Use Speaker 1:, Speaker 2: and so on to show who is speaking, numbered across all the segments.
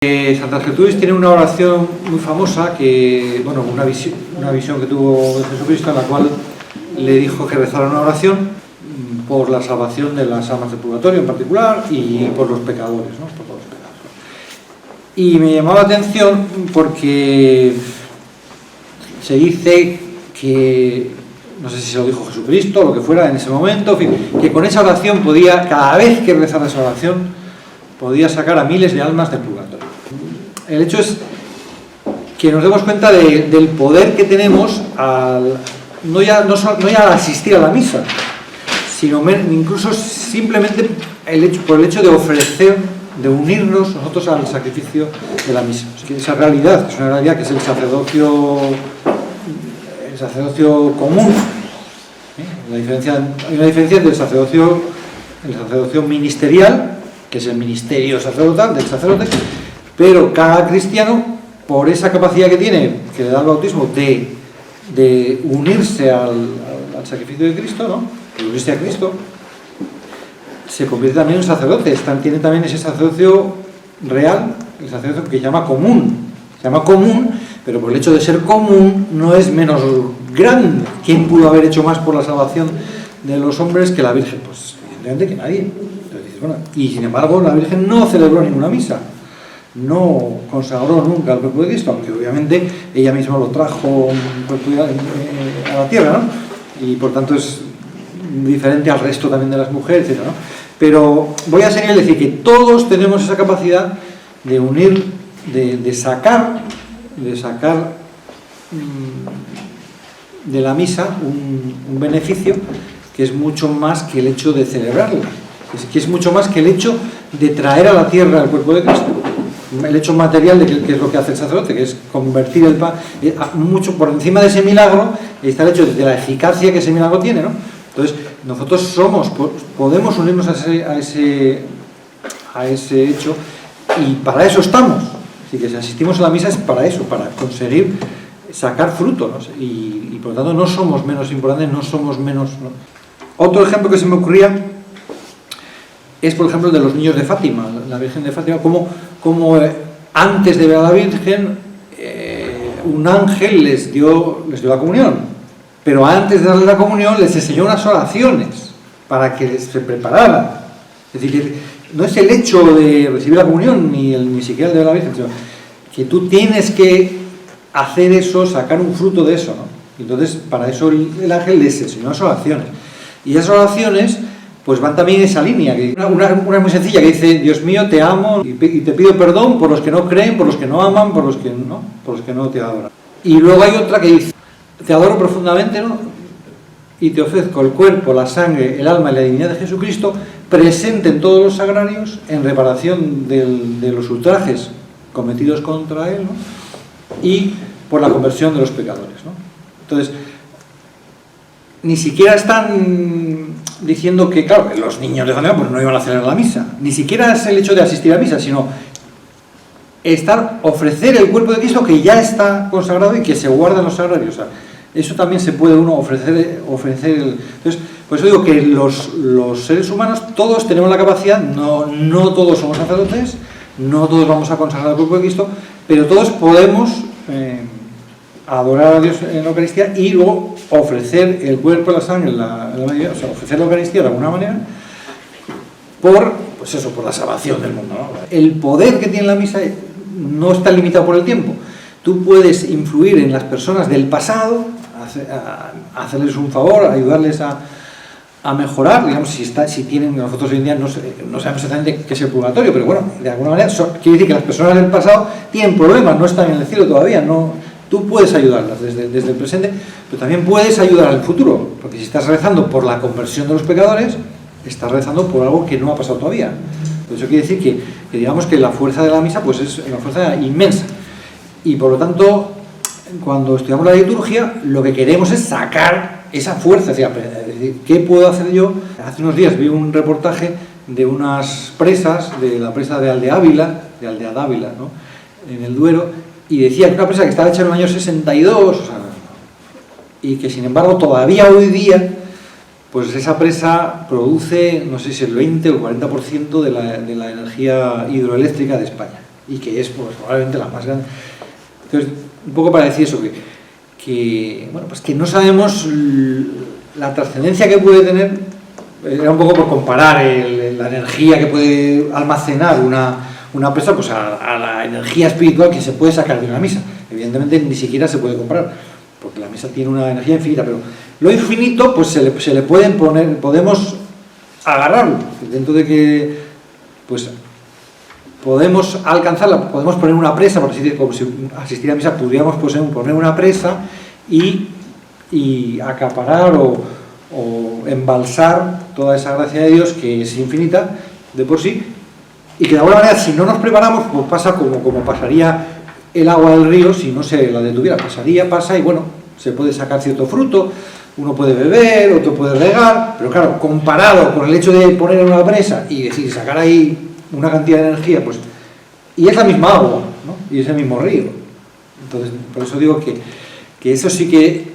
Speaker 1: Santa Gertrudis tiene una oración muy famosa, que, bueno, una visión que tuvo de Jesucristo, en la cual le dijo que rezara una oración por la salvación de las almas del purgatorio en particular y por los pecadores, ¿no? Por todos los pecados. Y me llamó la atención porque se dice que, no sé si se lo dijo Jesucristo o lo que fuera en ese momento, en fin, que con esa oración podía, cada vez que rezara esa oración, podía sacar a miles de almas del purgatorio. El hecho es que nos demos cuenta del poder que tenemos no ya al asistir a la misa, sino incluso simplemente por el hecho de ofrecer, de unirnos nosotros al sacrificio de la misa. Es que esa realidad, es una realidad que es el sacerdocio común. Hay una diferencia entre el sacerdocio ministerial, que es el ministerio sacerdotal del sacerdote, pero cada cristiano, por esa capacidad que tiene, que le da el bautismo, de unirse al sacrificio de Cristo, ¿no? De unirse a Cristo, se convierte también en un sacerdote. Tiene también ese sacerdocio real, el sacerdocio que se llama común. Se llama común, pero por el hecho de ser común no es menos grande. ¿Quién pudo haber hecho más por la salvación de los hombres que la Virgen? Pues evidentemente que nadie. Entonces, bueno, y sin embargo la Virgen no celebró ninguna misa, no consagró nunca al cuerpo de Cristo, aunque obviamente ella misma lo trajo a la tierra, ¿no? Y por tanto es diferente al resto también de las mujeres, etc., ¿no? Pero voy a seguir decir que todos tenemos esa capacidad de unir, de sacar de la misa un beneficio que es mucho más que el hecho de celebrarla, que es mucho más que el hecho de traer a la tierra el cuerpo de Cristo. El hecho material de que es lo que hace el sacerdote, que es convertir el pan, mucho por encima de ese milagro está el hecho de la eficacia que ese milagro tiene, ¿no? Entonces nosotros podemos unirnos a ese hecho, y para eso estamos. Así que si asistimos a la misa es para eso, para conseguir sacar fruto, ¿no? Y por lo tanto no somos menos importantes, no somos menos, ¿no? Otro ejemplo que se me ocurría es, por ejemplo, el de los niños de Fátima, la Virgen de Fátima, como antes de ver a la Virgen, un ángel les dio la comunión, pero antes de darles la comunión les enseñó unas oraciones para que se prepararan. Es decir, que no es el hecho de recibir la comunión ni siquiera el de ver a la Virgen, sino que tú tienes que hacer eso, sacar un fruto de eso, ¿no? Entonces, para eso el ángel les enseñó unas oraciones. Y esas oraciones pues van también en esa línea, una muy sencilla, que dice: Dios mío, te amo y te pido perdón por los que no creen, por los que no aman, por los que no te adoran. Y luego hay otra que dice: te adoro profundamente, ¿no? Y te ofrezco el cuerpo, la sangre, el alma y la divinidad de Jesucristo, presente en todos los sagrarios, en reparación de los ultrajes cometidos contra él, ¿no? Y por la conversión de los pecadores, ¿no? Entonces, ni siquiera están diciendo que, claro, los niños de Fátima pues no iban a celebrar la misa. Ni siquiera es el hecho de asistir a misa, sino ofrecer el cuerpo de Cristo, que ya está consagrado y que se guarda en los sagrarios. O sea, eso también se puede uno ofrecer. Entonces, por eso digo que los seres humanos, todos tenemos la capacidad, no todos somos sacerdotes, no todos vamos a consagrar el cuerpo de Cristo, pero todos podemos adorar a Dios en la Eucaristía y luego ofrecer el cuerpo, la sangre, o sea, ofrecer la Eucaristía de alguna manera por la salvación del mundo, ¿no? El poder que tiene la misa no está limitado por el tiempo. Tú puedes influir en las personas del pasado, hacerles un favor, ayudarles a mejorar, digamos, si tienen, nosotros hoy en día no sabemos exactamente qué es el purgatorio, pero bueno, de alguna manera quiere decir que las personas del pasado tienen problemas, no están en el cielo todavía, tú puedes ayudarlas desde el presente, pero también puedes ayudar al futuro, porque si estás rezando por la conversión de los pecadores, estás rezando por algo que no ha pasado todavía. Por eso quiere decir que digamos que la fuerza de la misa pues es una fuerza inmensa, y por lo tanto cuando estudiamos la liturgia lo que queremos es sacar esa fuerza, es decir, ¿qué puedo hacer yo? Hace unos días vi un reportaje de unas presas, de la presa de Aldea Dávila, ¿no? En el Duero, y decía que una presa que estaba hecha en el año 62, o sea, y que sin embargo todavía hoy día pues esa presa produce, no sé si el 20 o el 40% de la energía hidroeléctrica de España. y que es pues, probablemente la más grande. Entonces, un poco para decir eso, bueno, pues que no sabemos la trascendencia que puede tener, era un poco por comparar la energía que puede almacenar una presa pues a la energía espiritual que se puede sacar de una misa. Evidentemente ni siquiera se puede comprar, porque la misa tiene una energía infinita, pero lo infinito pues se le pueden poner, podemos agarrarlo, dentro de que pues podemos alcanzarla, podemos poner una presa, por así decir, como si asistiera a misa, podríamos poner una presa y acaparar o embalsar toda esa gracia de Dios que es infinita de por sí, y que de alguna manera si no nos preparamos pues pasa como pasaría el agua del río si no se la detuviera, pasa y bueno, se puede sacar cierto fruto, uno puede beber, otro puede regar, pero claro, comparado con el hecho de poner una presa y decir, sacar ahí una cantidad de energía, pues, y es la misma agua, ¿no? Y es el mismo río. Entonces, por eso digo que eso sí que,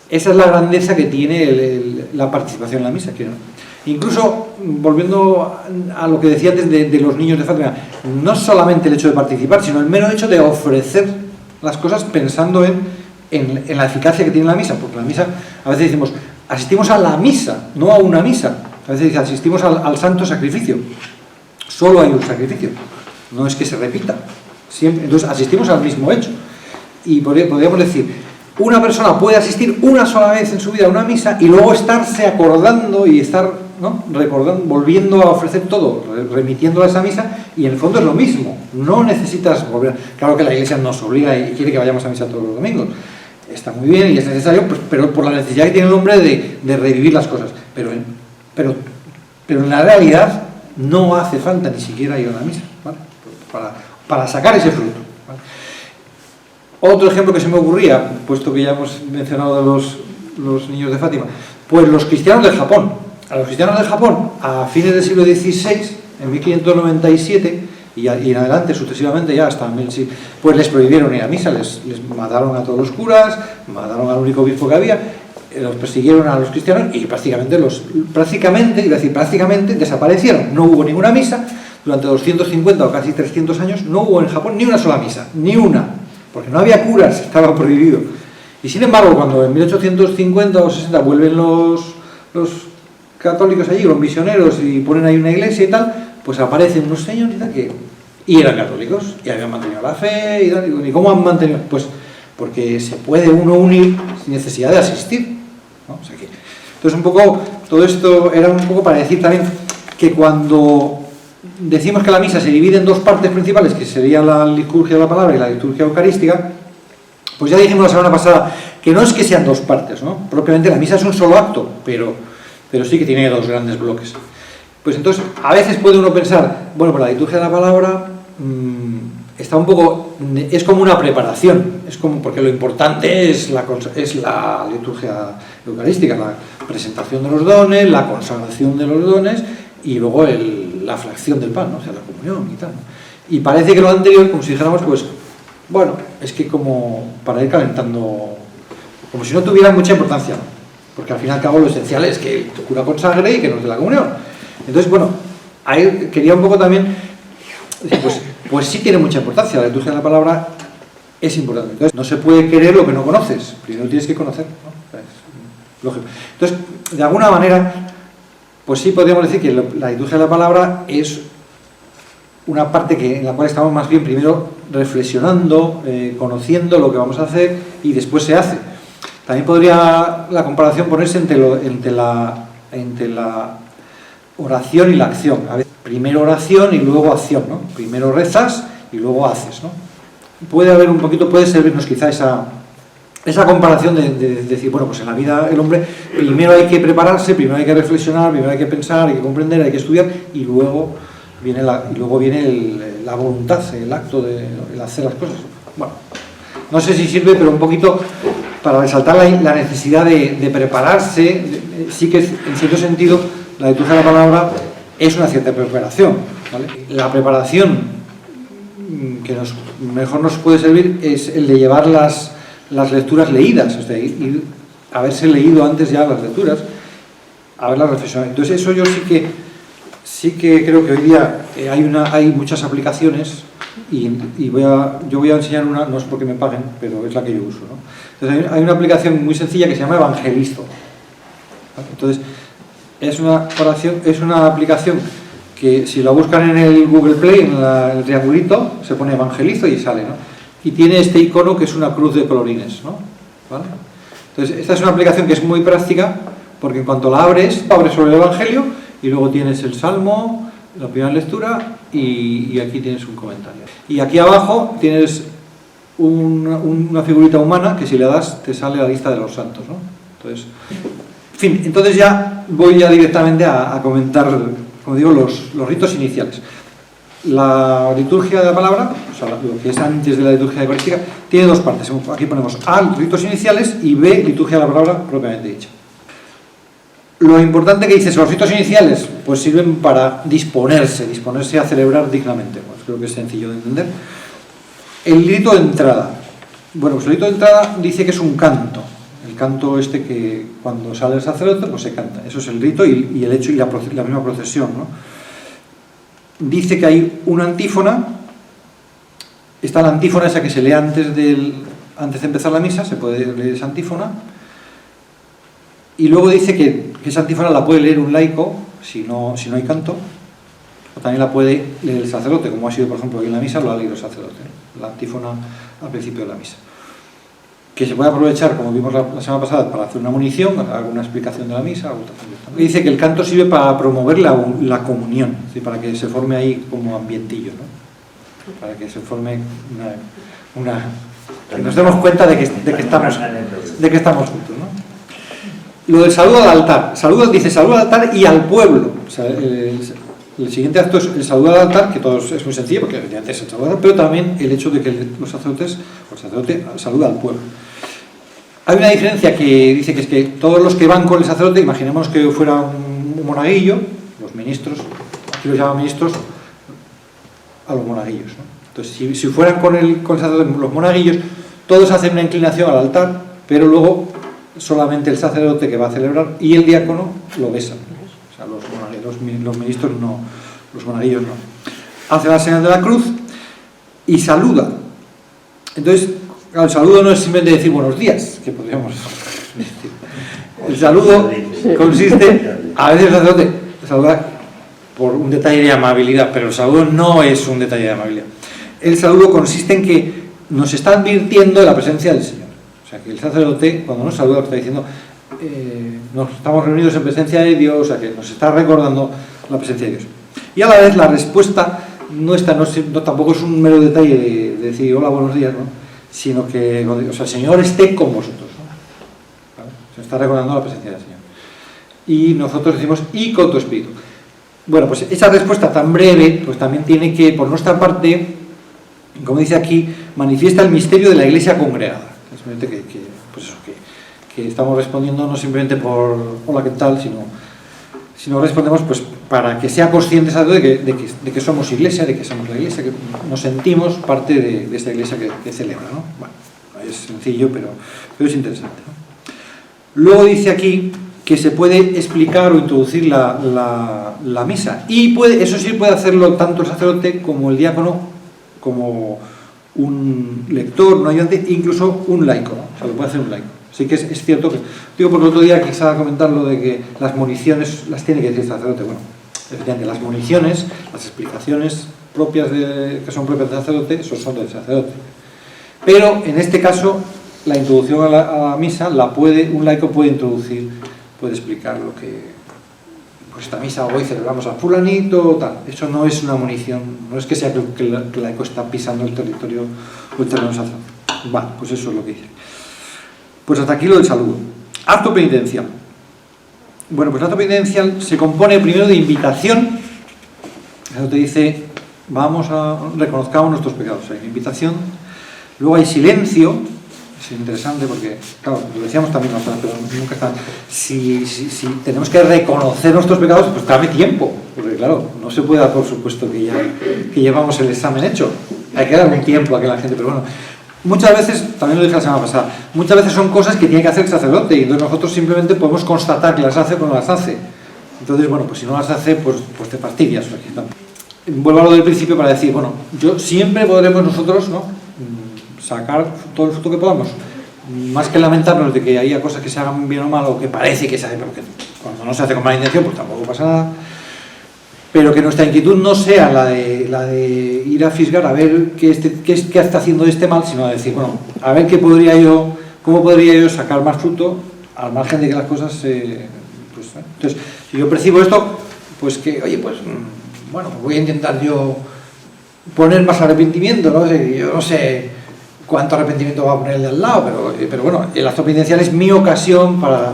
Speaker 1: esa es la grandeza que tiene la participación en la misa, que, ¿no? Incluso, volviendo a lo que decía antes de los niños de Fátima, no solamente el hecho de participar, sino el mero hecho de ofrecer las cosas pensando en la eficacia que tiene la misa, porque la misa, a veces decimos, asistimos a la misa, no a una misa, a veces dice, asistimos al santo sacrificio, solo hay un sacrificio, no es que se repita, siempre, entonces asistimos al mismo hecho, y podríamos decir, una persona puede asistir una sola vez en su vida a una misa y luego estarse acordando y estar, ¿no?, recordando, volviendo a ofrecer todo, remitiendo a esa misa, y en el fondo es lo mismo, no necesitas volver. Claro que la Iglesia nos obliga y quiere que vayamos a misa todos los domingos, está muy bien y es necesario, pues, pero por la necesidad que tiene el hombre de revivir las cosas, pero en la realidad no hace falta ni siquiera ir a la misa, ¿vale?, para sacar ese fruto, ¿vale? Otro ejemplo que se me ocurría, puesto que ya hemos mencionado de los niños de Fátima, pues los cristianos del Japón. A los cristianos del Japón, a fines del siglo XVI, en 1597, y en adelante, sucesivamente, ya hasta pues les prohibieron ir a misa, les mataron a todos los curas, mataron al único obispo que había, los persiguieron a los cristianos y prácticamente desaparecieron. No hubo ninguna misa, durante 250 o casi 300 años no hubo en Japón ni una sola misa, ni una. Porque no había curas, estaba prohibido. Y sin embargo, cuando en 1850 o 60 vuelven los católicos allí, los misioneros, y ponen ahí una iglesia y tal, pues aparecen unos señores y tal, y eran católicos, y habían mantenido la fe, y tal. ¿Y cómo han mantenido? Pues porque se puede uno unir sin necesidad de asistir, ¿no? O sea que, entonces un poco, todo esto era un poco para decir también que cuando decimos que la misa se divide en dos partes principales, que serían la liturgia de la palabra y la liturgia eucarística, pues ya dijimos la semana pasada que no es que sean dos partes, ¿no? Propiamente la misa es un solo acto, pero sí que tiene dos grandes bloques. Pues entonces, a veces puede uno pensar, bueno, pues la liturgia de la palabra está un poco, es como una preparación, es como, porque lo importante es la liturgia eucarística, la presentación de los dones, la consagración de los dones, y luego la fracción del pan, ¿no? O sea, la comunión y tal, ¿no? Y parece que lo anterior, como si dijéramos, pues, bueno, es que como para ir calentando, como si no tuviera mucha importancia, ¿no? Porque al fin y al cabo lo esencial es que tu cura consagre y que nos dé la comunión. Entonces, bueno, ahí quería un poco también decir, pues sí tiene mucha importancia, la liturgia de la palabra es importante. Entonces, no se puede querer lo que no conoces, primero tienes que conocer, ¿no? Es lógico. Entonces, de alguna manera, pues sí podríamos decir que la liturgia de la palabra es una parte en la cual estamos más bien primero reflexionando, conociendo lo que vamos a hacer y después se hace. También podría la comparación ponerse entre la oración y la acción. A veces, primero oración y luego acción, ¿no? Primero rezas y luego haces, ¿no? Puede servirnos quizá esa comparación de decir, bueno, pues en la vida el hombre primero hay que prepararse, primero hay que reflexionar, primero hay que pensar, hay que comprender, hay que estudiar, y luego viene la voluntad, el acto de hacer las cosas. Bueno, no sé si sirve, pero un poquito para resaltar la necesidad de prepararse. Sí que en cierto sentido la liturgia de la palabra es una cierta preparación, ¿vale? La preparación que mejor nos puede servir es el de llevar las lecturas leídas, o sea, haberse leído antes ya las lecturas, haberlas reflexionado. Entonces eso yo sí sí que creo que hoy día hay muchas aplicaciones y yo voy a enseñar una, no es porque me paguen, pero es la que yo uso, ¿no? Entonces hay una aplicación muy sencilla que se llama Evangelisto. Entonces es una aplicación que si la buscan en el Google Play, en el triangulito, se pone Evangelizo y sale, ¿no? Y tiene este icono que es una cruz de colorines, ¿no? ¿Vale? Entonces esta es una aplicación que es muy práctica porque en cuanto la abres sobre el Evangelio y luego tienes el Salmo, la primera lectura y aquí tienes un comentario. Y aquí abajo tienes una figurita humana que si le das te sale la lista de los santos, ¿no? Entonces, en fin, entonces ya voy directamente a comentar, como digo, los ritos iniciales. La liturgia de la palabra, o sea, lo que es antes de la liturgia eucarística, tiene dos partes. Aquí ponemos A, ritos iniciales, y B, liturgia de la palabra propiamente dicha. Lo importante que dices, los ritos iniciales, pues sirven para disponerse a celebrar dignamente. Pues creo que es sencillo de entender. El rito de entrada. Bueno, pues el rito de entrada dice que es un canto. El canto que cuando sale el sacerdote, pues se canta. Eso es el rito y el hecho y la misma procesión, ¿no? Dice que hay una antífona. Está la antífona esa que se lee antes de empezar la misa, se puede leer esa antífona. Y luego dice que esa antífona la puede leer un laico, si no hay canto, o también la puede leer el sacerdote, como ha sido, por ejemplo, hoy en la misa, lo ha leído el sacerdote, ¿no? La antífona al principio de la misa. Que se puede aprovechar, como vimos la semana pasada, para hacer una munición, alguna explicación de la misa. Y dice que el canto sirve para promover la comunión, ¿sí? Para que se forme ahí como ambientillo, ¿no? Para que se forme que nos demos cuenta de que estamos juntos, ¿no? Lo del saludo al altar. Dice saludo al altar y al pueblo. O sea, el siguiente acto es el saludo al altar, que es muy sencillo, porque evidentemente es el saludo al altar, pero también el hecho de que el sacerdote saluda al pueblo. Hay una diferencia que dice que es que todos los que van con el sacerdote, imaginemos que fuera un monaguillo, los ministros, aquí los llaman ministros a los monaguillos, ¿no? Entonces, si fueran con el sacerdote, los monaguillos, todos hacen una inclinación al altar, pero luego solamente el sacerdote que va a celebrar y el diácono lo besan. O sea, los ministros no, los monaguillos no. Hace la señal de la cruz y saluda. Entonces, el saludo no es simplemente decir buenos días, que podríamos decir. El saludo consiste, a veces el sacerdote saluda por un detalle de amabilidad, pero el saludo no es un detalle de amabilidad. El saludo consiste en que nos está advirtiendo de la presencia del Señor. O sea, que el sacerdote, cuando nos saluda, está diciendo, nos estamos reunidos en presencia de Dios, o sea, que nos está recordando la presencia de Dios. Y a la vez la respuesta tampoco es un mero detalle de decir hola, buenos días, ¿no? Sino que, o sea, el Señor esté con vosotros, ¿no? ¿Vale? Se está recordando la presencia del Señor. Y nosotros decimos, y con tu espíritu. Bueno, pues esa respuesta tan breve, pues también tiene que, por nuestra parte, como dice aquí, manifiesta el misterio de la Iglesia congregada. Simplemente que estamos respondiendo no simplemente por hola, ¿qué tal?, sino respondemos pues para que sea consciente de que somos iglesia, de que somos la iglesia, que nos sentimos parte de esta iglesia que celebra, ¿no? Bueno, es sencillo, pero es interesante, ¿no? Luego dice aquí que se puede explicar o introducir la misa, y eso sí puede hacerlo tanto el sacerdote como el diácono, como un lector, un ayudante, incluso un laico, ¿no? O sea, lo puede hacer un laico. Sí que es cierto que, digo, porque el otro día quizá comentar lo de que las municiones las tiene que decir el sacerdote. Bueno, efectivamente, las municiones, las explicaciones propias que son propias del sacerdote, esos son del sacerdote. Pero en este caso, la introducción a la misa un laico puede introducir, puede explicar lo que, pues esta misa hoy celebramos a fulanito, tal. Eso no es una munición, no es que sea que el laico está pisando el territorio o el terreno sacerdote. Vale, pues eso es lo que dice. Pues hasta aquí lo del saludo. Acto penitencial. Bueno, pues el acto penitencial se compone primero de invitación. Eso te dice, reconozcamos nuestros pecados. Hay invitación. Luego hay silencio. Es interesante porque, claro, lo decíamos también nosotros, pero nunca está. Si tenemos que reconocer nuestros pecados, pues dame tiempo. Porque, claro, no se puede dar por supuesto que llevamos el examen hecho. Hay que dar un tiempo a que la gente, pero bueno. Muchas veces, también lo dije la semana pasada, muchas veces son cosas que tiene que hacer el sacerdote y entonces nosotros simplemente podemos constatar que las hace o no las hace, Entonces, bueno, pues si no las hace, pues te fastidias. Vuelvo a lo del principio para decir, bueno, siempre podremos nosotros, ¿no?, sacar todo el fruto que podamos. Más que lamentarnos de que haya cosas que se hagan bien o mal, o que parece que se hace, pero que cuando no se hace con mala intención, pues tampoco pasa nada. Pero que nuestra inquietud no sea la de ir a fisgar a ver qué está haciendo mal, sino de decir, bueno, a ver cómo podría yo sacar más fruto al margen de que las cosas pues, entonces, si yo percibo esto, pues que, oye, pues bueno, voy a intentar yo poner más arrepentimiento, ¿no? Yo no sé cuánto arrepentimiento va a poner el de al lado, pero bueno, el acto penitencial es mi ocasión para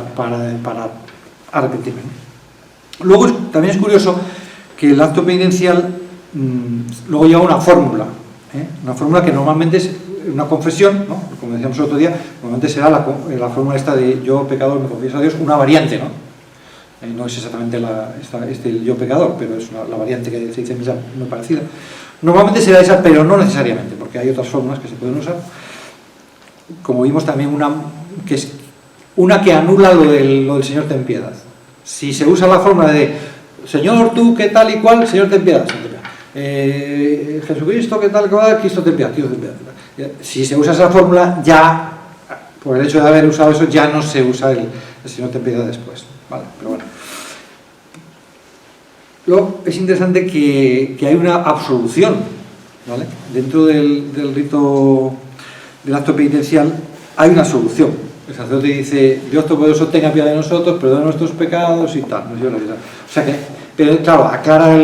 Speaker 1: arrepentirme, ¿no? Luego también es curioso que el acto penitencial luego lleva una fórmula que normalmente es una confesión, ¿no? Como decíamos el otro día, normalmente será la fórmula esta de yo pecador me confieso a Dios, una variante, ¿no? No es exactamente el yo pecador, pero es la variante que se dice en misa muy parecida. Normalmente será esa, pero no necesariamente, porque hay otras fórmulas que se pueden usar. Como vimos también una que anula lo del Señor ten piedad. Si se usa la fórmula de Señor, tú, ¿qué tal y cual? Señor, ten piedad. Jesucristo, ¿qué tal y cual? Cristo, ten piedad. Si se usa esa fórmula, ya, por el hecho de haber usado eso, ya no se usa el Señor, ten piedad después. Vale, pero bueno. Luego, es interesante que hay una absolución, ¿vale? Dentro del rito del acto penitencial hay una absolución. El sacerdote dice, Dios Todopoderoso tenga piedad de nosotros, perdona nuestros pecados y tal. O sea que, pero claro, aclara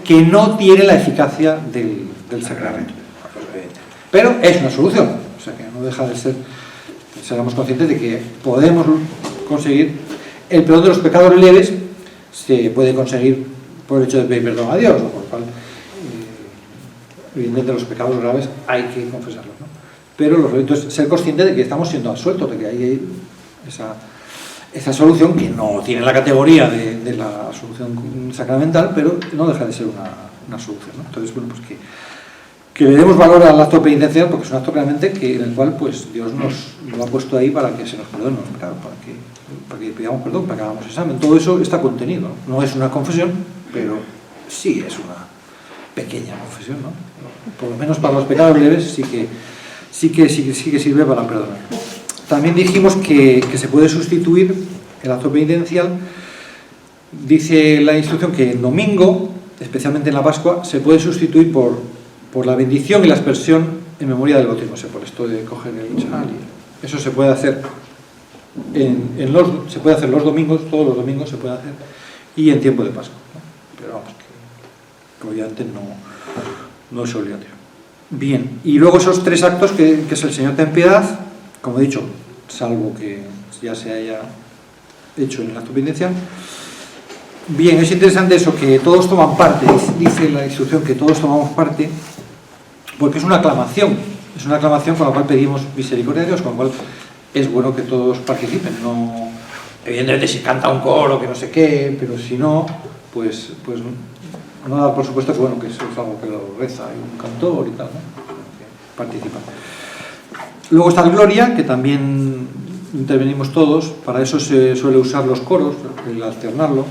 Speaker 1: que no tiene la eficacia del sacramento. Pero es una solución. O sea que no deja de ser, seremos conscientes de que podemos conseguir el perdón de los pecados leves. Se puede conseguir por el hecho de pedir perdón a Dios, por lo cual, evidentemente, los pecados graves hay que confesarlos, ¿no? Pero lo reto es ser consciente de que estamos siendo absueltos, de que hay esa solución que no tiene la categoría de la solución sacramental, pero no deja de ser una solución, ¿no? Entonces, bueno, pues que le demos valor al acto penitencial, porque es un acto realmente en el cual pues Dios nos lo ha puesto ahí para que se nos perdone los pecados, para que pidamos perdón, para que hagamos examen. Todo eso está contenido, ¿no? No es una confesión, pero sí es una pequeña confesión, ¿no? Por lo menos para los pecados leves sí que sirve para perdonar. También dijimos que se puede sustituir el acto penitencial. Dice la instrucción que el domingo, especialmente en la Pascua, se puede sustituir por la bendición y la aspersión en memoria del bautismo. O sea, por esto de coger el chal. Eso se puede hacer se puede hacer los domingos, todos los domingos se puede hacer, y en tiempo de Pascua, ¿no? Pero vamos, que obviamente no es obligatorio. Bien, y luego esos tres actos que es el Señor ten piedad, como he dicho, salvo que ya se haya hecho en el acto penitencial. Bien, es interesante eso, que todos toman parte, dice la instrucción que todos tomamos parte, porque es una aclamación con la cual pedimos misericordia de Dios, con la cual es bueno que todos participen. No, evidentemente si canta un coro, que no sé qué, pero si no, pues no da por supuesto que bueno, que eso es algo que lo reza, hay un cantor y tal, ¿no? Que participa. Luego está el Gloria, que también intervenimos todos. Para eso se suele usar los coros, el alternarlo,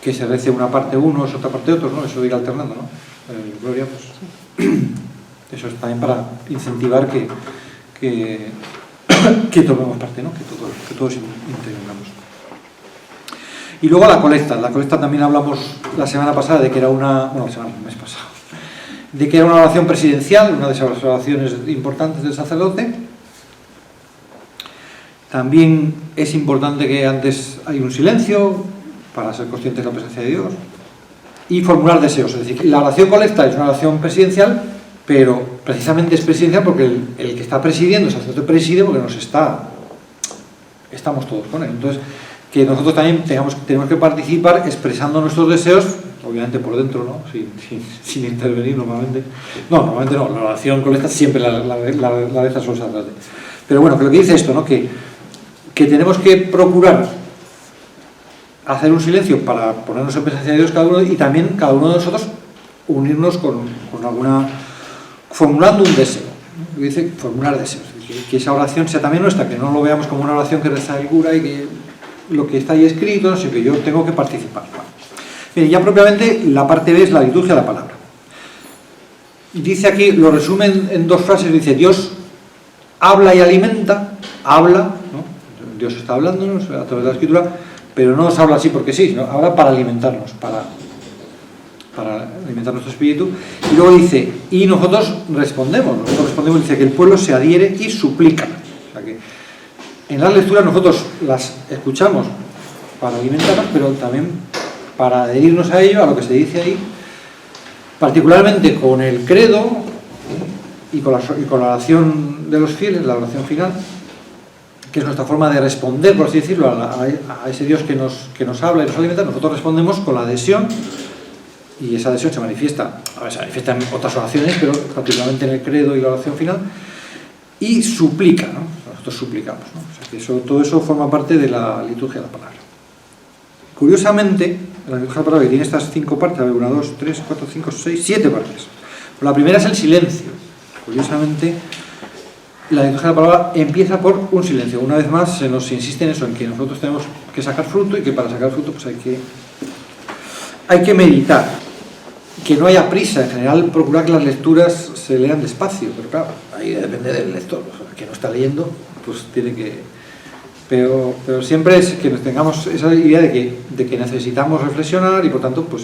Speaker 1: que se rece una parte unos, otra parte otros, ¿no? Eso de ir alternando, ¿no? El Gloria, pues eso es también para incentivar que tomemos parte, ¿no? Que todos intervengamos. Y luego la colecta también hablamos la semana pasada de que era el mes pasado, de que era una oración presidencial, una de esas oraciones importantes del sacerdote. También es importante que antes hay un silencio para ser conscientes de la presencia de Dios y formular deseos. Es decir, la oración colecta es una oración presidencial, pero precisamente es presidencial porque el que está presidiendo, el sacerdote preside porque estamos todos con él. Entonces, que nosotros también tenemos que participar expresando nuestros deseos, obviamente por dentro, ¿no? Sin intervenir normalmente. Normalmente no, la oración colecta siempre la reza solo el sacerdote. Pero bueno, que lo que dice esto, ¿no? Que tenemos que procurar hacer un silencio para ponernos en presencia de Dios cada uno, y también cada uno de nosotros unirnos con formulando un deseo, ¿no? Dice formular deseos, que esa oración sea también nuestra, que no lo veamos como una oración que reza el cura y que lo que está ahí escrito, no sé qué, yo tengo que participar. Bien, ya propiamente la parte B es la liturgia de la palabra. Dice aquí, lo resumen en dos frases, dice Dios habla y alimenta, habla, ¿no? Dios está hablándonos a través de la Escritura, pero no nos habla así porque sí, sino habla para alimentarnos, para alimentar nuestro espíritu. Y luego dice, y nosotros respondemos, dice que el pueblo se adhiere y suplica. O sea que en las lecturas nosotros las escuchamos para alimentarnos, pero también para adherirnos a ello, a lo que se dice ahí, particularmente con el credo y con la oración de los fieles, la oración final, que es nuestra forma de responder, por así decirlo, a ese Dios que nos habla y nos alimenta. Nosotros respondemos con la adhesión, y esa adhesión se manifiesta en otras oraciones, pero particularmente en el credo y la oración final, y suplica, ¿no? Nosotros suplicamos, ¿no? O sea que todo eso forma parte de la liturgia de la palabra. Curiosamente, la liturgia de la palabra, que tiene estas 5 partes, a ver, 1, 2, 3, 4, 5, 6, 7 partes. La primera es el silencio. Curiosamente, la liturgia de la palabra empieza por un silencio. Una vez más se nos insiste en eso, en que nosotros tenemos que sacar fruto, y que para sacar fruto pues hay que meditar, que no haya prisa. En general, procurar que las lecturas se lean despacio, pero claro, ahí depende del lector. O sea, que no está leyendo, pues tiene que... Pero siempre es que tengamos esa idea de que necesitamos reflexionar, y por tanto, pues,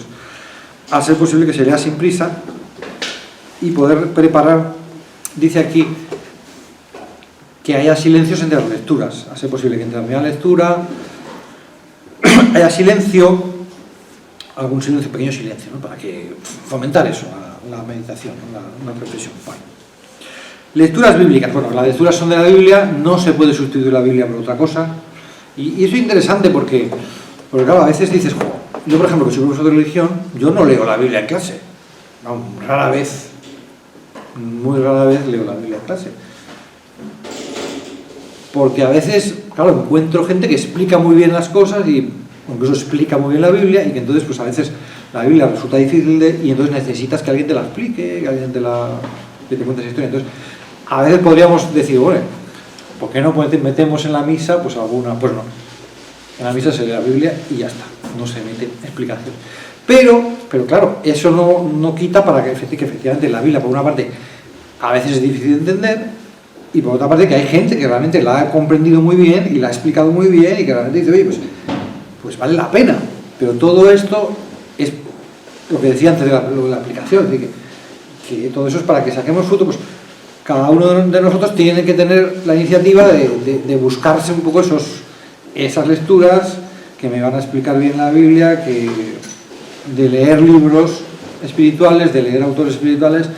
Speaker 1: a ser posible que se lea sin prisa y poder preparar. Dice aquí que haya silencios entre las lecturas, a ser posible que entre la primera lectura haya silencio, algún silencio, pequeño silencio, ¿no? Para que fomentar eso, la meditación, una reflexión. Bueno. Lecturas bíblicas. Bueno, las lecturas son de la Biblia, no se puede sustituir la Biblia por otra cosa, y eso es interesante porque claro, a veces dices, yo por ejemplo, que soy profesor de religión, yo no leo la Biblia en clase, no, rara vez, muy rara vez leo la Biblia en clase, porque a veces, claro, encuentro gente que explica muy bien las cosas, y incluso explica muy bien la Biblia, y que entonces pues a veces la Biblia resulta difícil y entonces necesitas que alguien te la explique, que alguien que te cuente esa historia. Entonces a veces podríamos decir, bueno, ¿por qué no metemos en la misa pues alguna? Pues no, en la misa se lee la Biblia y ya está, no se mete explicación. Pero claro, eso no quita para que efectivamente la Biblia, por una parte, a veces es difícil de entender, y por otra parte que hay gente que realmente la ha comprendido muy bien y la ha explicado muy bien, y que realmente dice, oye, pues vale la pena. Pero todo esto es lo que decía antes de la aplicación, es decir, que todo eso es para que saquemos fruto. Pues cada uno de nosotros tiene que tener la iniciativa de buscarse un poco esas lecturas que me van a explicar bien la Biblia, de leer libros espirituales, de leer autores espirituales,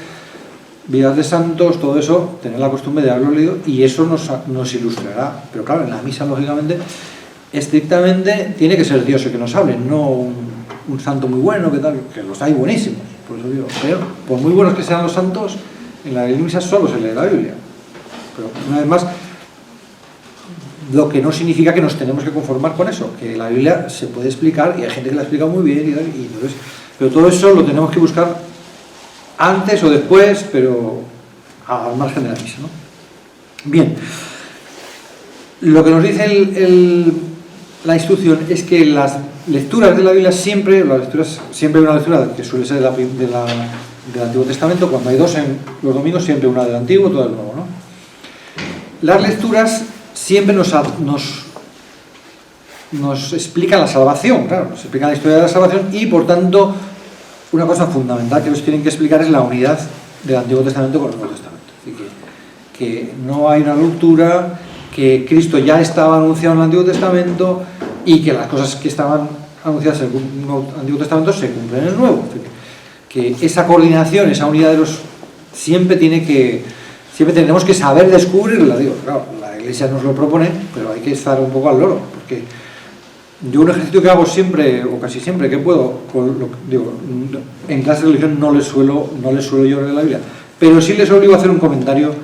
Speaker 1: vidas de santos, todo eso, tener la costumbre de haberlo leído, y eso nos ilustrará. Pero claro, en la misa, lógicamente, estrictamente tiene que ser Dios el que nos hable, no un santo muy bueno, que los hay buenísimos, por eso digo, pero por muy buenos que sean los santos, en la misa solo se lee la Biblia. Pero una vez más, lo que no significa que nos tenemos que conformar con eso, que la Biblia se puede explicar, y hay gente que la explica muy bien, y entonces, pero todo eso lo tenemos que buscar antes o después, pero al margen de la misa, ¿no? Bien, lo que nos dice la instrucción es que las lecturas de la Biblia siempre hay una lectura que suele ser del Antiguo Testamento. Cuando hay dos en los domingos, siempre una del Antiguo, toda del Nuevo, ¿no? Las lecturas siempre nos explican la salvación, claro, nos explican la historia de la salvación, y por tanto una cosa fundamental que nos tienen que explicar es la unidad del Antiguo Testamento con el Nuevo Testamento. Es decir, que no hay una ruptura, que Cristo ya estaba anunciado en el Antiguo Testamento, y que las cosas que estaban anunciadas en el Antiguo Testamento se cumplen en el Nuevo. Es decir, que esa coordinación, esa unidad de los... siempre tenemos que saber descubrirla. Digo, claro, la Iglesia nos lo propone, pero hay que estar un poco al loro, porque yo un ejercicio que hago siempre, o casi siempre que puedo, en clase de religión no les suelo yo leer la Biblia, pero sí les obligo a hacer un comentario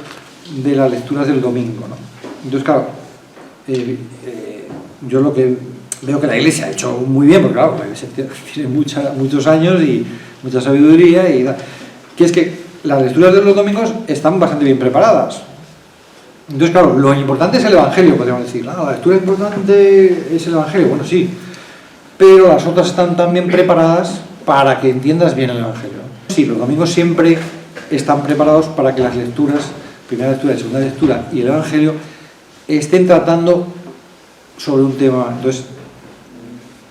Speaker 1: de las lecturas del domingo, ¿no? Entonces, claro, yo lo que veo que la Iglesia ha hecho muy bien, porque claro, la Iglesia tiene muchos años y mucha sabiduría, que es que las lecturas de los domingos están bastante bien preparadas. Entonces, claro, lo importante es el Evangelio, podríamos decir. La lectura importante es el Evangelio, bueno, sí, pero las otras están también preparadas para que entiendas bien el Evangelio. Sí, los domingos siempre están preparados para que las lecturas, primera lectura y segunda lectura, y el Evangelio estén tratando sobre un tema. Entonces,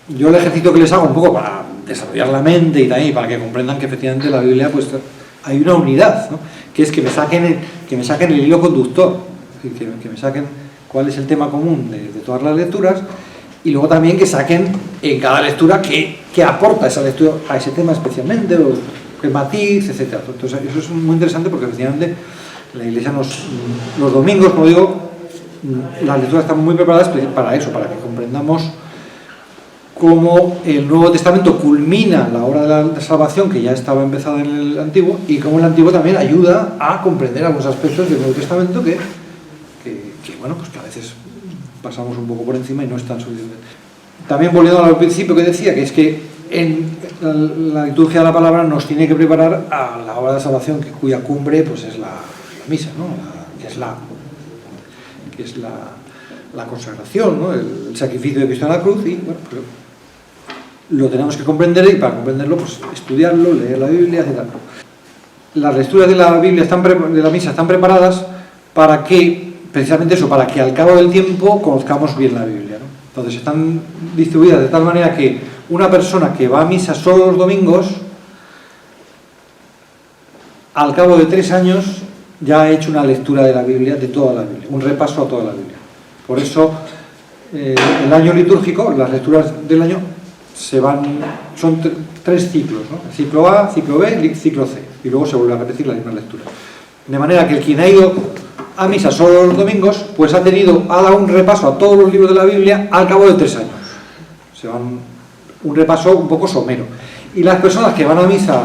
Speaker 1: yo el ejercicio que les hago un poco para desarrollar la mente y también para que comprendan que efectivamente la Biblia, pues hay una unidad, ¿no? Que es que me saquen el hilo conductor, que me saquen cuál es el tema común de todas las lecturas, y luego también que saquen en cada lectura qué aporta esa lectura a ese tema especialmente, o el matiz, etc. Entonces eso es muy interesante porque efectivamente la Iglesia los domingos, como digo, las lecturas están muy preparadas para eso, para que comprendamos cómo el Nuevo Testamento culmina la obra de la salvación que ya estaba empezada en el Antiguo, y cómo el Antiguo también ayuda a comprender algunos aspectos del Nuevo Testamento que bueno, pues que a veces pasamos un poco por encima y no están suficiente. También volviendo al principio que decía, que es que en la liturgia de la palabra nos tiene que preparar a la obra de la salvación, cuya cumbre pues es la misa, ¿no? que es la consagración, ¿no? El sacrificio de Cristo en la cruz, y bueno, pues lo tenemos que comprender, y para comprenderlo pues estudiarlo, leer la Biblia, etc. Las lecturas de la Biblia de la misa están preparadas para que, precisamente eso, para que al cabo del tiempo conozcamos bien la Biblia, ¿no? Entonces están distribuidas de tal manera que una persona que va a misa solo los domingos, al cabo de 3 años ya ha hecho una lectura de la Biblia, de toda la Biblia, un repaso a toda la Biblia. Por eso el año litúrgico, las lecturas del año son 3 ciclos, ¿no? Ciclo A, ciclo B, ciclo C, y luego se vuelve a repetir la misma lectura. De manera que el quien ha ido a misa solo los domingos, pues ha dado un repaso a todos los libros de la Biblia al cabo de 3 años. Se van un repaso un poco somero. Y las personas que van a misa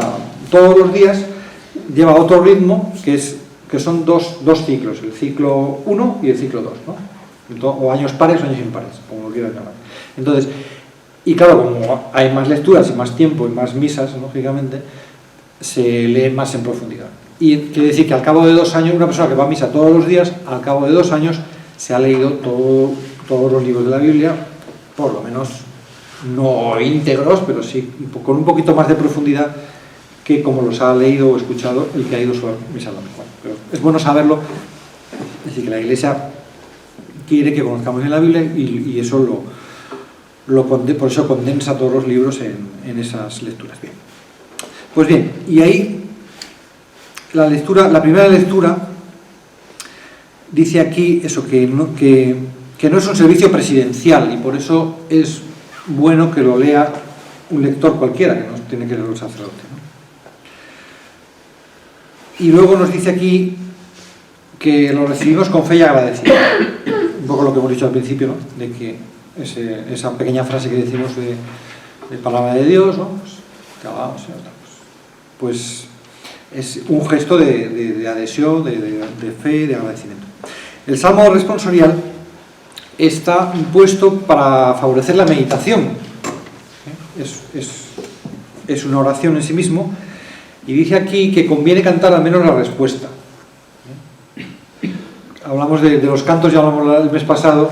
Speaker 1: todos los días lleva otro ritmo, que son dos ciclos, el ciclo 1 y el ciclo 2, ¿no? O años pares o años impares, como lo quieran llamar. Entonces, y claro, como hay más lecturas y más tiempo y más misas, lógicamente, se lee más en profundidad. Y quiere decir que al cabo de 2 años, una persona que va a misa todos los días, al cabo de 2 años se ha leído todos los libros de la Biblia, por lo menos no íntegros, pero sí con un poquito más de profundidad que como los ha leído o escuchado el que ha ido a su misa al domingo. Pero es bueno saberlo, es decir, que la Iglesia quiere que conozcamos bien la Biblia, y eso por eso condensa todos los libros en esas lecturas. Bien. Pues bien, y ahí la primera lectura dice aquí eso, que no es un servicio presidencial, y por eso es bueno que lo lea un lector cualquiera, que no tiene que leerlo el sacerdote, ¿no? Y luego nos dice aquí que lo recibimos con fe y agradecimiento. Un poco lo que hemos dicho al principio, ¿no? De que esa pequeña frase que decimos de palabra de Dios, ¿no? Pues, te alabamos, Señor, pues es un gesto de adhesión, de fe, de agradecimiento. El Salmo responsorial está puesto para favorecer la meditación. Es una oración en sí mismo, y dice aquí que conviene cantar al menos la respuesta. Hablamos de los cantos, ya hablamos el mes pasado.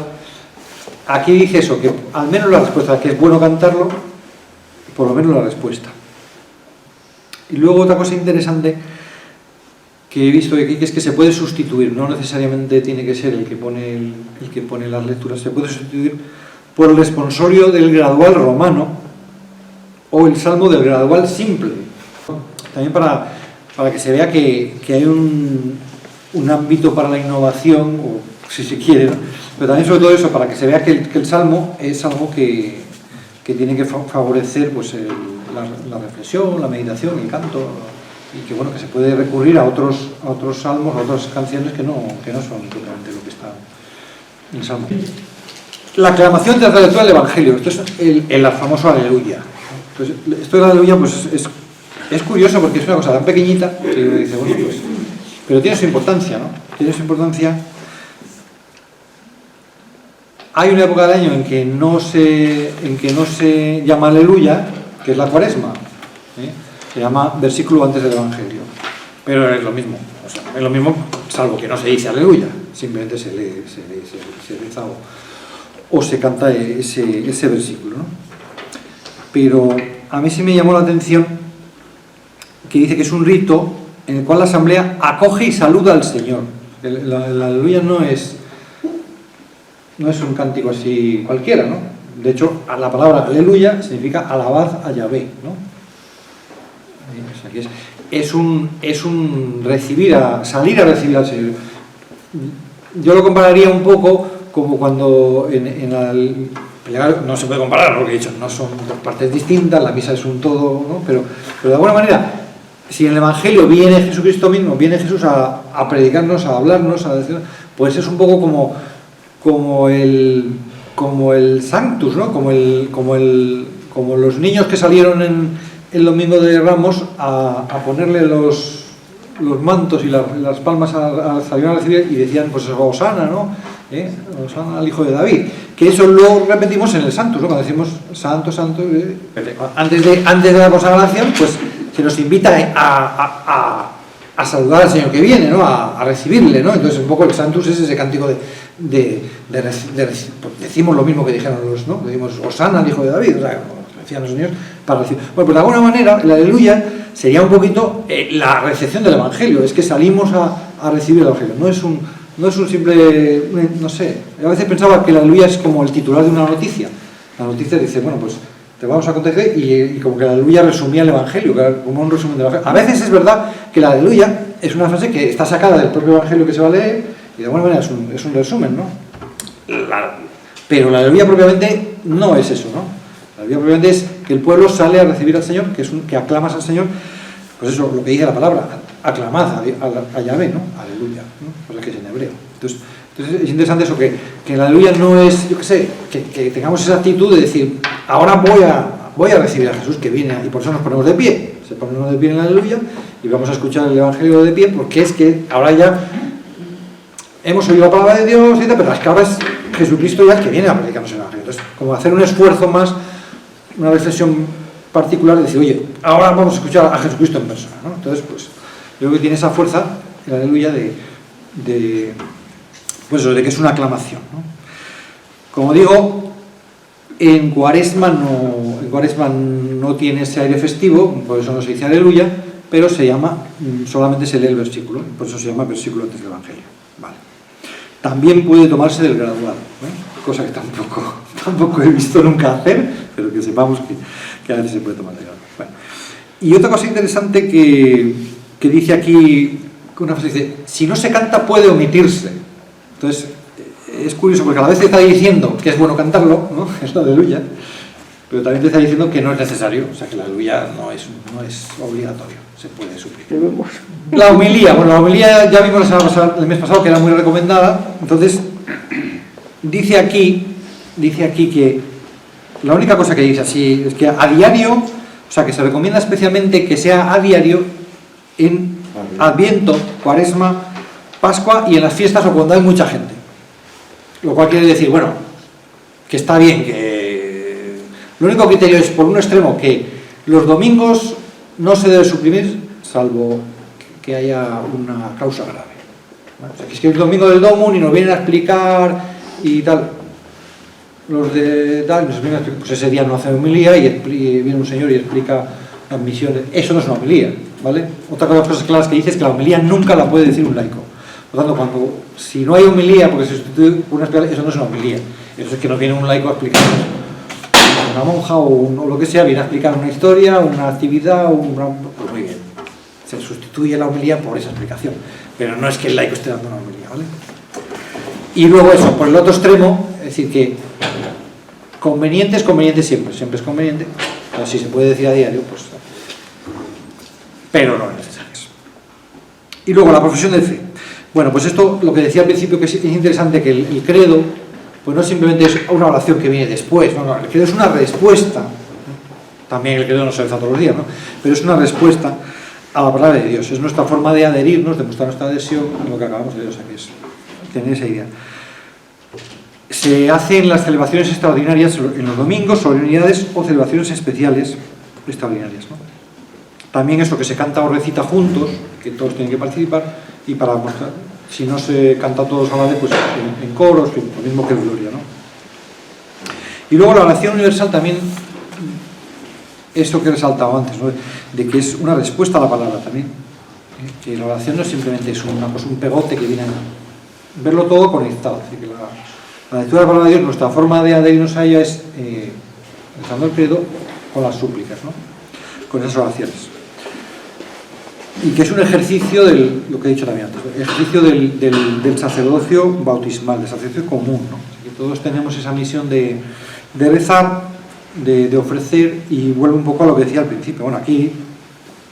Speaker 1: Aquí dice eso, que al menos la respuesta, que es bueno cantarlo, por lo menos la respuesta. Y luego otra cosa interesante que he visto aquí, que es que se puede sustituir, no necesariamente tiene que ser el que pone las lecturas, se puede sustituir por el responsorio del gradual romano o el salmo del gradual simple. También para que se vea que hay un ámbito para la innovación, o si se quiere, ¿no? Pero también sobre todo eso, para que se vea que el salmo es algo que tiene que favorecer pues la reflexión, la meditación, el canto, y que bueno, que se puede recurrir a otros salmos, a otras canciones que no son totalmente lo que está en el salmo. La aclamación de la lectura del Evangelio, esto es el famoso aleluya. Entonces, esto del aleluya pues es curioso, porque es una cosa tan pequeñita que uno dice, bueno, pues, pero tiene su importancia, ¿no? Tiene su importancia. Hay una época del año en que no se llama aleluya, que es la Cuaresma, ¿eh? Se llama versículo antes del Evangelio. pero es lo mismo, o sea, es lo mismo, salvo que no se dice aleluya, simplemente se reza o se canta ese versículo, ¿no? Pero a mí sí me llamó la atención que dice que es un rito en el cual la asamblea acoge y saluda al Señor. El aleluya no es un cántico así cualquiera, ¿no? De hecho, la palabra aleluya significa alabad a Yahvé, ¿no? O sea, que es un salir a recibir al Señor. Yo lo compararía un poco como cuando no se puede comparar, porque he dicho, no son dos partes distintas, la misa es un todo, ¿no? Pero de alguna manera, si en el Evangelio viene Jesucristo mismo, viene Jesús a predicarnos, a hablarnos, a decir, pues es un poco como el Sanctus, ¿no? Como los niños que salieron el domingo de Ramos a ponerle los mantos y las palmas salieron a recibir y decían, pues Hosana, ¿no? Hosana al hijo de David, que eso lo repetimos en el Sanctus, ¿no? Cuando decimos santo, santo, antes de la consagración, pues se nos invita a saludar al Señor que viene, ¿no? A recibirle, ¿no? Entonces un poco el Sanctus es ese cántico pues decimos lo mismo que dijeron ¿no? Decimos Hosana al hijo de David, o sea, decían los niños para recibir. Bueno, pues de alguna manera el aleluya sería un poquito la recepción del Evangelio, es que salimos a recibir el Evangelio, no es un simple, no sé, a veces pensaba que el aleluya es como el titular de una noticia. La noticia dice, bueno, pues te vamos a acontecer y como que el aleluya resumía el Evangelio, como un resumen del Evangelio. A veces es verdad que el aleluya es una frase que está sacada del propio Evangelio que se va a leer y de alguna manera es un resumen, ¿no? Pero la aleluya propiamente no es eso, ¿no? La aleluya propiamente es que el pueblo sale a recibir al Señor, que aclamas al Señor, pues eso, lo que dice la palabra, aclamad a Yahvé, ¿no? Aleluya, ¿no? Pues es que es en hebreo. Entonces es interesante eso, que la aleluya no es, yo qué sé, que tengamos esa actitud de decir, ahora voy a recibir a Jesús que viene, y por eso nos ponemos de pie, se ponemos de pie en la aleluya, y vamos a escuchar el Evangelio de pie, porque es que ahora ya hemos oído la palabra de Dios, pero es que ahora es Jesucristo ya el que viene a predicarnos el Evangelio. Entonces, como hacer un esfuerzo más, una reflexión particular, de decir, oye, ahora vamos a escuchar a Jesucristo en persona, ¿no? Entonces, pues, yo creo que tiene esa fuerza, la aleluya, pues eso, de que es una aclamación, ¿no? Como digo, en Cuaresma no tiene ese aire festivo, por eso no se dice aleluya, pero se llama, solamente se lee el versículo, por eso se llama versículo antes del Evangelio. Vale. También puede tomarse del graduado, cosa que tampoco he visto nunca hacer, pero que sepamos que a veces se puede tomar del graduado. Bueno. Y otra cosa interesante que dice aquí, una frase dice, si no se canta puede omitirse. Entonces, es curioso porque a la vez te está diciendo que es bueno cantarlo, ¿no? Es la aleluya, pero también te está diciendo que no es necesario, o sea que la aleluya no es obligatorio, se puede suplir. La homilía, bueno, la homilía ya vimos el mes pasado que era muy recomendada. Entonces dice aquí que la única cosa que dice así es que a diario, o sea que se recomienda especialmente que sea a diario en Adviento, Cuaresma, Pascua y en las fiestas o cuando hay mucha gente, lo cual quiere decir, bueno, que está bien, que lo único criterio es por un extremo que los domingos no se debe suprimir salvo que haya una causa grave. O sea, que es que el domingo del Domum y nos vienen a explicar y tal, los de tal, nos vienen a explicar, pues ese día no hace homilía y viene un señor y explica las misiones. Eso no es una homilía, ¿vale? Otra de las cosas claras que dice es que la homilía nunca la puede decir un laico. Por lo tanto, si no hay homilía, porque se sustituye por una explicación, eso no es una homilía. Eso es que no viene un laico a explicar, una monja o lo que sea, viene a explicar una historia, una actividad, pues muy bien. Se sustituye la homilía por esa explicación, pero no es que el laico esté dando una homilía, ¿vale? Y luego eso, por el otro extremo, es decir que conveniente es conveniente siempre es conveniente, pero si se puede decir a diario, pues pero no es necesario. Y luego la profesión de fe. Bueno, pues esto, lo que decía al principio, que es interesante, que el credo, pues no simplemente es una oración que viene después, no, el credo es una respuesta, también el credo no se reza todos los días, ¿no? Pero es una respuesta a la palabra de Dios, es nuestra forma de adherirnos, de mostrar nuestra adhesión a lo que acabamos de ver, o sea que es tener esa idea. Se hacen las celebraciones extraordinarias en los domingos, solemnidades o celebraciones especiales extraordinarias, ¿no? También eso, que se canta o recita juntos, que todos tienen que participar, y para mostrar, si no se canta todos a la vez, pues en coros, que lo mismo que Gloria, ¿no? Y luego la oración universal también, esto que he resaltado antes, ¿no? De que es una respuesta a la palabra también, que la oración no simplemente es un pegote que viene a verlo todo conectado. Así que la lectura de la palabra de Dios, nuestra forma de adherirnos a ella es rezando el credo con las súplicas, ¿no? Con esas oraciones. Y que es un ejercicio lo que he dicho también antes, ejercicio del sacerdocio bautismal, del sacerdocio común, ¿no? Así que todos tenemos esa misión de rezar, de ofrecer, y vuelve un poco a lo que decía al principio. Bueno, aquí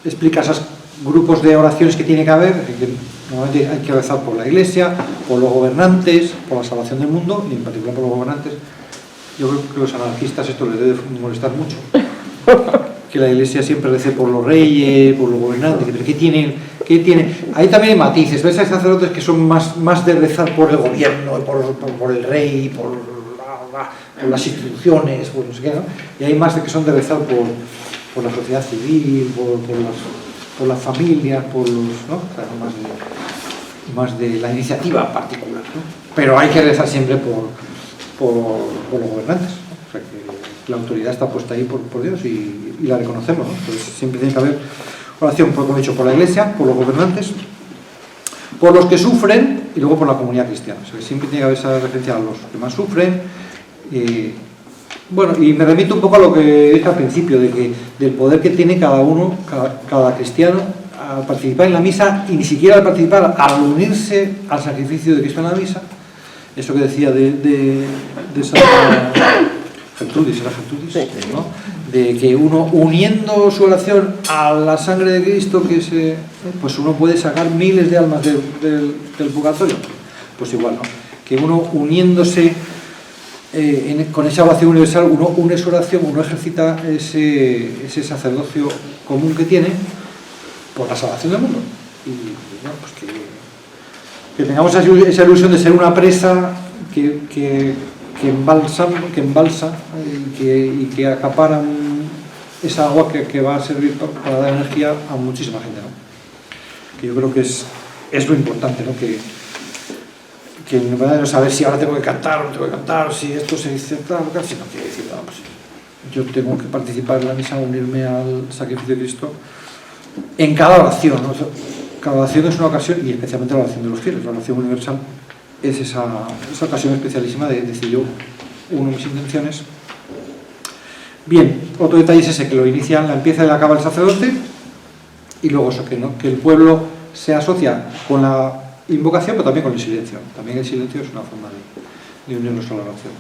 Speaker 1: explica esos grupos de oraciones que tiene que haber, que normalmente hay que rezar por la Iglesia, por los gobernantes, por la salvación del mundo, y en particular por los gobernantes. Yo creo que a los anarquistas esto les debe molestar mucho, que la Iglesia siempre rece por los reyes, por los gobernantes, pero ¿qué tienen? Ahí también hay matices, ¿ves? Hay sacerdotes que son más de rezar por el gobierno, por el rey, por las instituciones, por no sé qué, ¿no? Y hay más de que son de rezar por la sociedad civil, por las familias, por los, ¿no? O sea, más de la iniciativa particular, ¿no? Pero hay que rezar siempre por los gobernantes, ¿no? O sea que la autoridad está puesta ahí por Dios y la reconocemos, ¿no? Entonces siempre tiene que haber oración, como he dicho, por la Iglesia, por los gobernantes, por los que sufren y luego por la comunidad cristiana. O sea que siempre tiene que haber esa referencia a los que más sufren. Bueno, y me remito un poco a lo que dije al principio, del poder que tiene cada cristiano al participar en la misa, y ni siquiera al participar, al unirse al sacrificio de Cristo en la misa. Eso que decía de Santa Gertrudis, ¿no? De que uno, uniendo su oración a la sangre de Cristo, pues uno puede sacar miles de almas del purgatorio. Pues igual, ¿no? Que uno uniéndose con esa oración universal, uno une su oración, uno ejercita ese sacerdocio común que tiene por la salvación del mundo. Y bueno, pues que tengamos esa ilusión de ser una presa que embalsa y que acapara esa agua que va a servir para dar energía a muchísima gente, ¿no? Que yo creo que es lo importante, ¿no? Que en verdad no saber si ahora tengo que cantar o no tengo que cantar, o si esto se dice tal, sino que decir, no, pues, yo tengo que participar en la misa, unirme al sacrificio de Cristo en cada oración, ¿no? Cada oración es una ocasión, y especialmente la oración de los fieles, la oración universal es esa ocasión especialísima de decir yo uno mis intenciones. Bien, otro detalle es ese, que la empieza y la acaba el sacerdote, y luego eso, que el pueblo se asocia con la invocación, pero también con el silencio. También el silencio es una forma de unirnos a la oración.